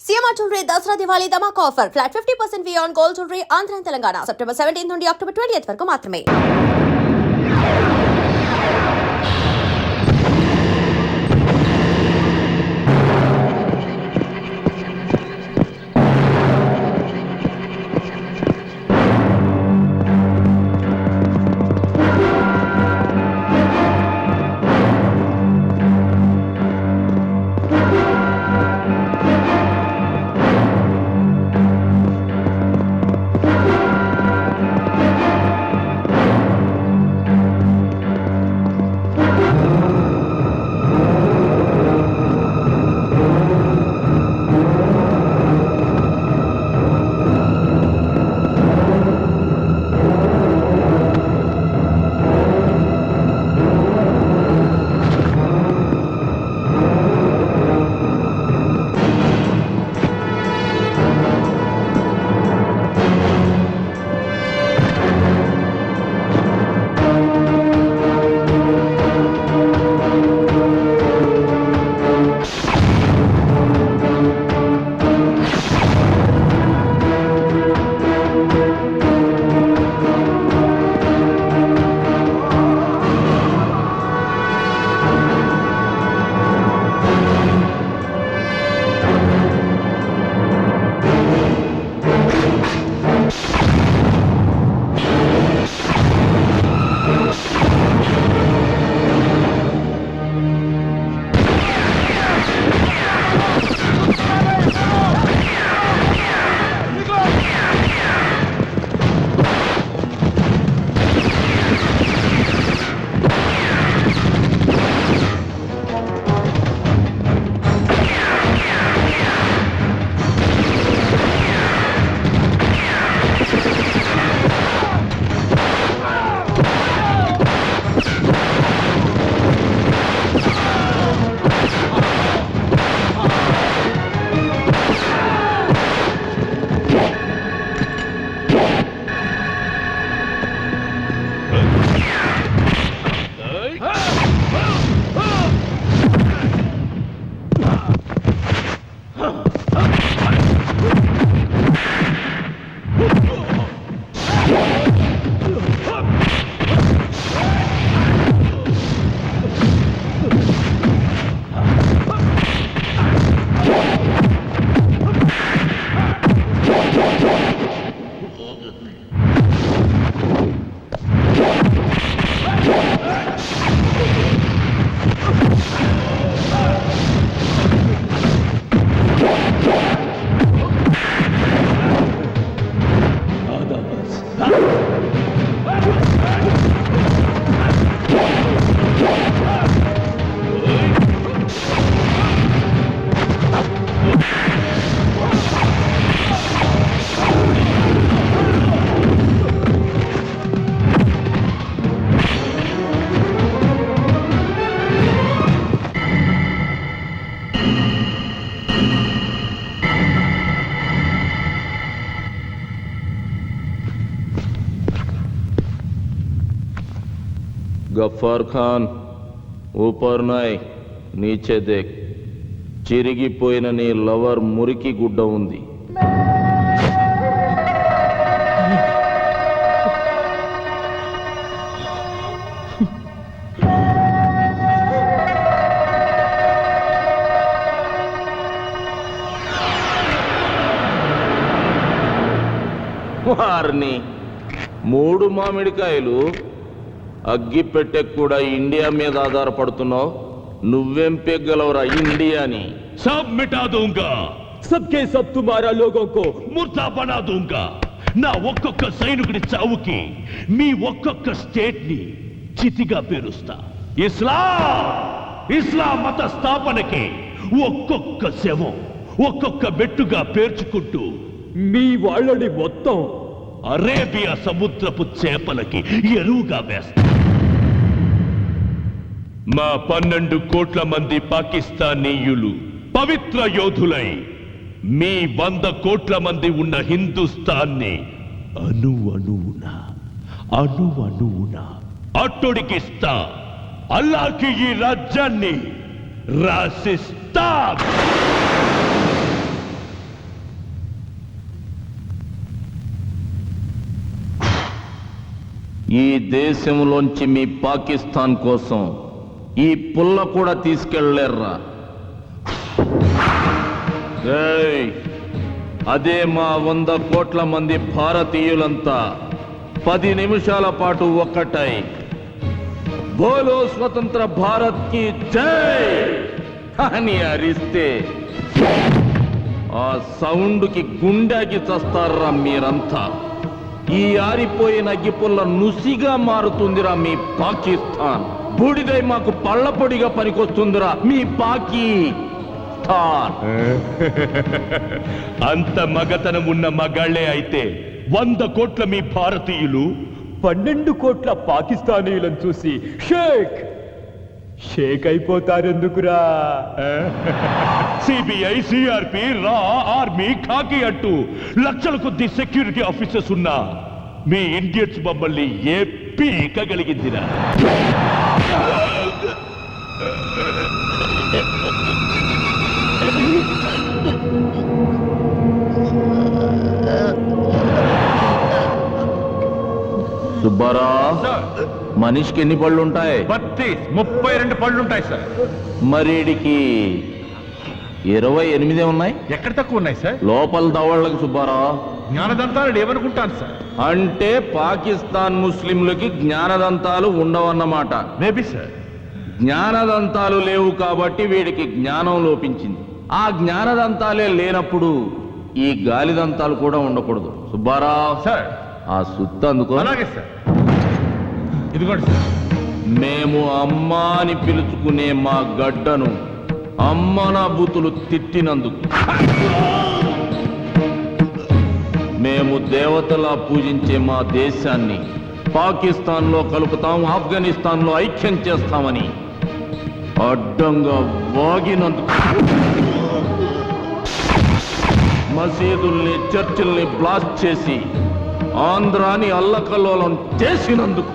CMR jewellery Dasara Diwali Dhamaka offer flat 50% on gold jewellery Andhra Telangana September 17 నుండి October 20 వరకు మాత్రమే. गफ्फार खान ऊपर नाय नीचे देख చిరిగిపోయిన నీ లవర్ మురికి గుడ్డ ఉంది. వారిని 3 మామిడికాయలు అగ్గి పెట్టే కూడా ఇండియా మీద ఆధారపడుతున్నావు. నువ్వేం పెగ్గలవరా ఇండియాని? सब मिटा दूंगा, सबके सब तुम्हारा लोगों को मुर्दा बना दूंगा. నా ఒక్కొక్క సైనికుడి చావుకి మీ ఒక్కొక్క స్టేట్ ని చితిగా పేరుస్తా. ఇస్లాం మత స్థాపనకి ఒక్కొక్క శవం ఒక్కొక్క బెట్టుగా పేర్చుకుంటూ మీ వాళ్ళని మొత్తం అరేబియా సముద్రపు చేపలకి ఎరువుగా వేస్తా. మా 12 కోట్ల మంది పాకిస్తానీయులు పవిత్ర యోధులై మీ 100 కోట్ల మంది ఉన్న హిందుస్థాన్ని అణువణువున అట్టొడికిస్తా. అల్లాహ్కి ఈ ఈ రాజ్యాన్ని రాసిస్తా. ఈ దేశంలోంచి మీ పాకిస్తాన్ కోసం ఈ పుల్ల కూడా తీసుకెళ్లేర్రా. ఏయ్, అదే మా 100 కోట్ల మంది భారతీయులంతా 10 నిమిషాల పాటు ఒక్కటై బోలో స్వతంత్ర భారత్ కి జై అని అరిస్తే ఆ సౌండ్ కి గుండెకి చస్తారా మీరంతా. ఈ ఆరిపోయిన అగ్గిపుల్ల నుసిగా మారుతుందిరా మీ పాకిస్తాన్. బూడిదై మాకు పళ్ళపొడిగా పనికొస్తుందిరా మీ పాకిస్తాన్. అంత మగతనం ఉన్న మగాళ్లే అయితే 100 కోట్ల మీ భారతీయులు 12 కోట్ల పాకిస్తానీయులను చూసి షేక్ అయిపోతారెందుకురా? సిబిఐ, సిఆర్పి, రా, ఆర్మీ, ఖాకీ అంటూ లక్షల కొద్ది సెక్యూరిటీ ఆఫీసర్స్ ఉన్నా మీ ఇండియన్స్ మమ్మల్ని ఏ పీకగలిగిందిరా? సుబ్బారా, మనిషికి ఎన్ని పళ్ళు ఉంటాయి? 32 పళ్ళుంటాయి సార్. మరీడికి 28 ఉన్నాయి. ఎక్కడ తక్కువ ఉన్నాయి సార్? లోపల దవళ్ళకి సుబ్బారా. జ్ఞానదంతాలు ఏమనుకుంటాను సార్? అంటే పాకిస్తాన్ ముస్లింలకి జ్ఞానదంతాలు ఉండవన్నమాట. Maybe sir. జ్ఞానదంతాలు లేవు కాబట్టి వీడికి జ్ఞానం లోపించింది. ఆ జ్ఞానదంతాలే లేనప్పుడు ఈ గాలిదంతాలు కూడా ఉండకూడదు. సుబ్బారావు సార్, ఆ సుత్తు అందుకో. అలాగే సార్. ఇదిగోండి సార్. మేము అమ్మా అని పిలుచుకునే మా గడ్డను అమ్మన బూతులు తిట్టినందుకు, మేము దేవతలా పూజించే మా దేశాన్ని పాకిస్తాన్లో కలుపుతాం, ఆఫ్ఘనిస్తాన్లో ఐక్యం చేస్తామని అడ్డంగా వాగినందుకు, మసీదుల్ని చర్చిల్ని బ్లాస్ట్ చేసి ఆంధ్రాని అల్లకల్లోలం చేసినందుకు,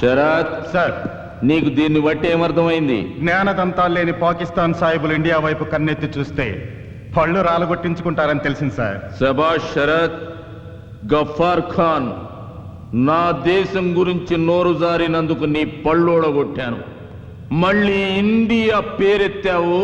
శరత్ సార్, నీకు దీన్ని బట్టి ఏమర్థమైంది? జ్ఞానదంతాలు లేని పాకిస్తాన్ సాహిబులు ఇండియా వైపు కన్నెత్తి చూస్తే పళ్ళు రాలగొట్టించుకుంటారని తెలిసింది సార్. శబాష్ శరత్. గఫార్ ఖాన్, నా దేశం గురించి నోరు జారినందుకు నీ పళ్ళోడగొట్టాను. మళ్ళీ ఇండియా పేరెత్తావు,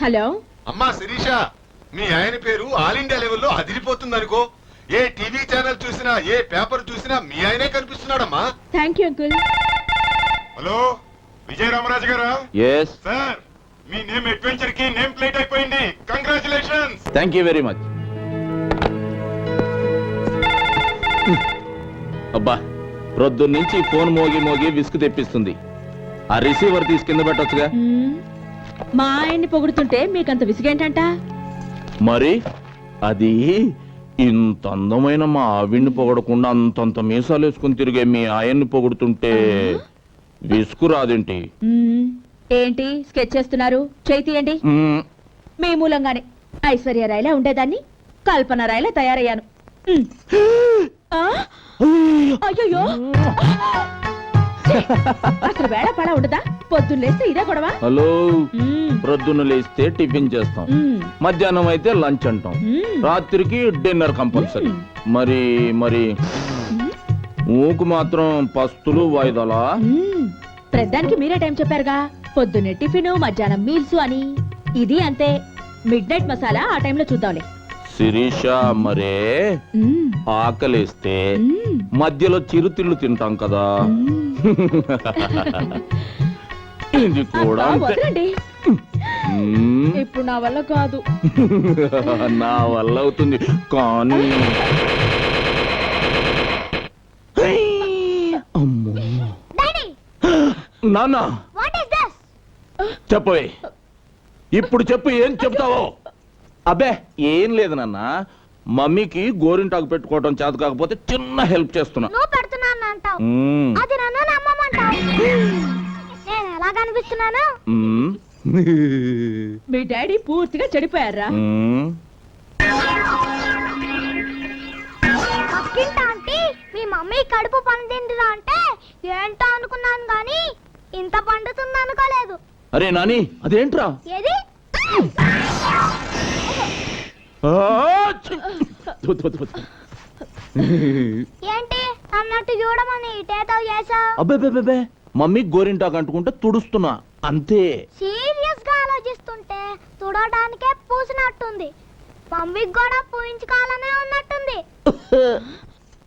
హలో అమ్మా శిరీష, మీ ఆయన పేరు ఆల్ ఇండియా లెవెల్లో అదిరిపోతుంది అనుకో. ఏ టీవీ ఛానల్ చూసినా, ఏ పేపర్ చూసినా మీ ఆయనే కనిపిస్తున్నాడమ్మా. Thank you uncle. Hello, Vijaya Ramaraju గారా? ఎస్ సార్, మీ నేమ్ అడ్వెంచర్ కి నేమ్ ప్లేట్ అయిపోయింది. Congratulations. Thank you very much. అబ్బా, ప్రొద్దున్నుంచి ఫోన్ మోగి మోగి విసుగు తెప్పిస్తుంది. ఆ రిసీవర్ తీసి కింద పెట్టొచ్చుగా. మా ఆయన్ని పొగుడుతుంటే మీకంత విసిగేంటంట? మరి అది ఇంత అందమైన మా ఆవిడ్ని పొగడకుండా అంతంత మీసాలు వేసుకుని తిరిగే మీ ఆయన్ని పొగుడుతుంటే విసుగు రాదేంటి? ఏంటి స్కెచ్ చేస్తున్నారు? చేయి తీయండి. మీ మూలంగానే ఐశ్వర్య రాయ్లా ఉండేదాన్ని కల్పన రాయ్లా తయారయ్యాను. అయ్యో, అసలు వేళ పడ ఉండదా? పొద్దున్న లేస్తే ఇదే గొడవ. హలో, ప్రొద్దున లేస్తే టిఫిన్ చేస్తాం, మధ్యాహ్నం అయితే లంచ్ అంటాం, రాత్రికి డిన్నర్ కంపల్సరీ. మరి మరి ఊకు మాత్రం పస్తులు వాయిదాలా? ప్రధానికి మీరే టైం చెప్పారుగా, పొద్దున్నే టిఫిన్, మధ్యాహ్నం మీల్స్ అని. ఇది అంతే. మిడ్ నైట్ మసాలా ఆ టైంలో చూద్దాంలే. శిరీష, మరే ఆకలేస్తే మధ్యలో చిరుతిళ్ళు తింటాం కదా, ఇది కూడా వదలండి. మ్మ్. ఇప్పుడు నా వల్ల కాదు. నా వల్ల అవుతుంది కానీ అమ్మో. నాన్న చెప్పవే, ఇప్పుడు చెప్పు, ఏం చెప్తావో. అబ్బే ఏం లేదు నాన్న, మమ్మీకి గోరింటాకు పెట్టుకోవడం చేత కాకపోతే చిన్న హెల్ప్ చేస్తున్నా. నువ్వు పెడుతున్నాను అంటావు, మ్మ్. అది నన్ను నమ్మమంటావు. నేను ఎలా కనిపిస్తున్నాను? మ్మ్. మీ డాడీ పూర్తిగా చెడిపోయారా? మ్మ్. పక్కింటి ఆంటీ మీ మమ్మీ కడుపు పండిందిరా అంటే ఏంటో అనుకున్నాను గాని ఇంత పండుతుంది అనుకోలేదు. అరే నాని, అదేంట్రా? ఏది? ఆ, ఛీ! థు, థు, థు, థు. ఏంటి అన్నట్టు చూడమని ఇటేతో చేసావు? అబ్బే మమ్మీ గోరింటాకు అంటుకుంటే తుడుస్తున్నా అంతే. సీరియస్ గా ఆలోచిస్తుంటే తుడడానికే పూసినట్టుంది. మమ్మీకి కూడా పూయించుకోవాలనే ఉన్నట్టుంది.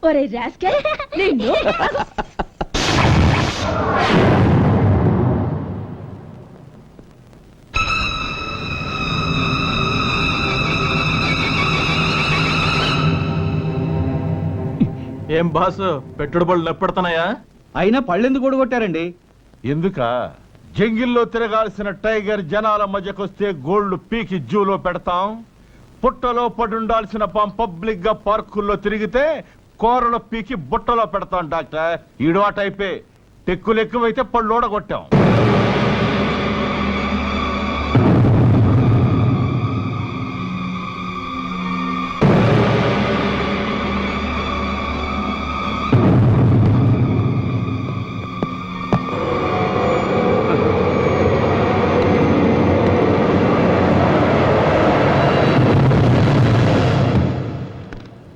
ఒరే రాస్కెల్, నిన్ను. ఏం బాసు, పెట్టుడు బళ్ళు నెప్పెడుతున్నాయా? అయినా పళ్ళెందుకు కూడగొట్టారండి? ఎందుక జంగిల్లో తిరగాల్సిన టైగర్ జనాల మధ్యకొస్తే గోల్డ్ పీకి జూలో పెడతాం. పుట్టలో పడుండాల్సిన పాం పబ్లిక్ గా పార్కుల్లో తిరిగితే కూరలో పీకి బుట్టలో పెడతాం. డాక్టర్ ఈడు ఆ టైపే. టెక్కులు ఎక్కువైతే పళ్ళు ఓడగొట్టాం.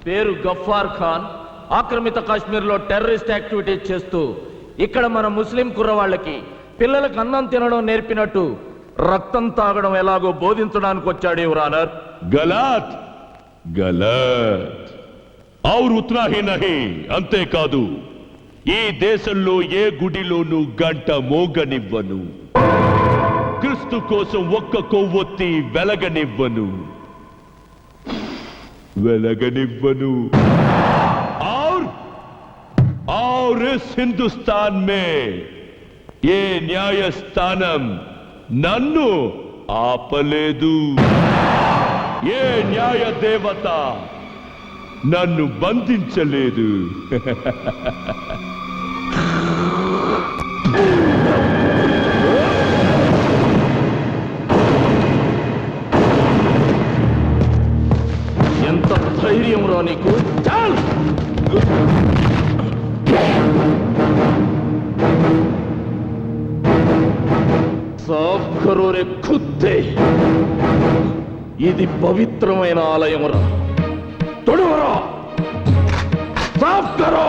పేరు గఫార్ ఖాన్, ఆక్రమిత కాశ్మీర్లో టెర్రరిస్ట్ యాక్టివిటీస్ చేస్తూ ఇక్కడ మన ముస్లిం కుర్రవాళ్ళకి పిల్లలకు అన్నం తినడం నేర్పినట్టు రక్తం తాగడం ఎలాగో బోధించడానికి వచ్చాడు యువర్ ఆనర్. గలత్ గలత్ ఔర్ ఉత్నా హీ నహీ. అంతేకాదు, ఈ దేశంలో ఏ గుడిలోనూ గంట మోగనివ్వను. క్రీస్తు కోసం ఒక్క కొవ్వొత్తి వెలగనివ్వను. और इस हिंदुस्तान में ये न्यायस्थानम नन्नु ఆపలేదు. ఏ న్యాయ దేవత నన్ను బంధించలేదు. ఎంత ధైర్యం రా నీకు? చాల్! సాఫ్ కరో రే కుత్తే. ఇది పవిత్రమైన ఆలయం రా. తొడవరా, సాఫ్ కరో.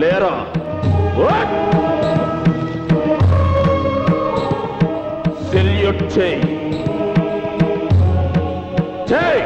లేరా, సెల్యూట్ చేయి. చేయి.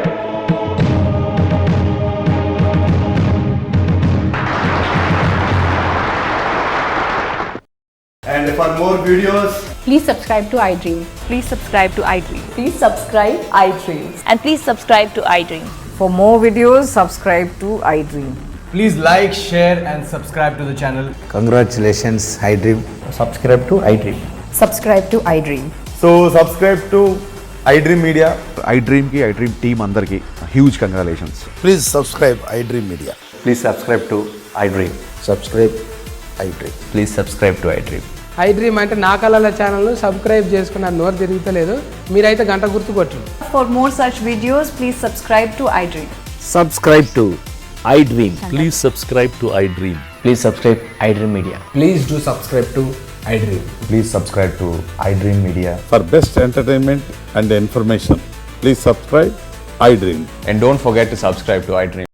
And for more videos, Please subscribe to iDream. Please subscribe to iDream. Please subscribe iDream. And please subscribe to iDream. For more videos, subscribe to iDream. Please like, share and subscribe to the channel. Congratulations, iDream. Subscribe to iDream. Subscribe to iDream. So subscribe to iDream Media. iDream ki iDream team andarki huge congratulations. Please subscribe iDream Media. Please subscribe to iDream. Subscribe iDream. Please subscribe to iDream. iDream అంటే నా కళల channel subscribe చేసుకున్న నోరు తిరుగుతలేదు. మీరైతే గంట గుర్తు కొట్టండి. For more such videos, please subscribe to iDream. Subscribe to iDream. Please subscribe to iDream. Please subscribe iDream Media. Please do subscribe to iDream. Please subscribe to iDream Media. for best entertainment and information, please subscribe iDream. And don't forget to subscribe to iDream.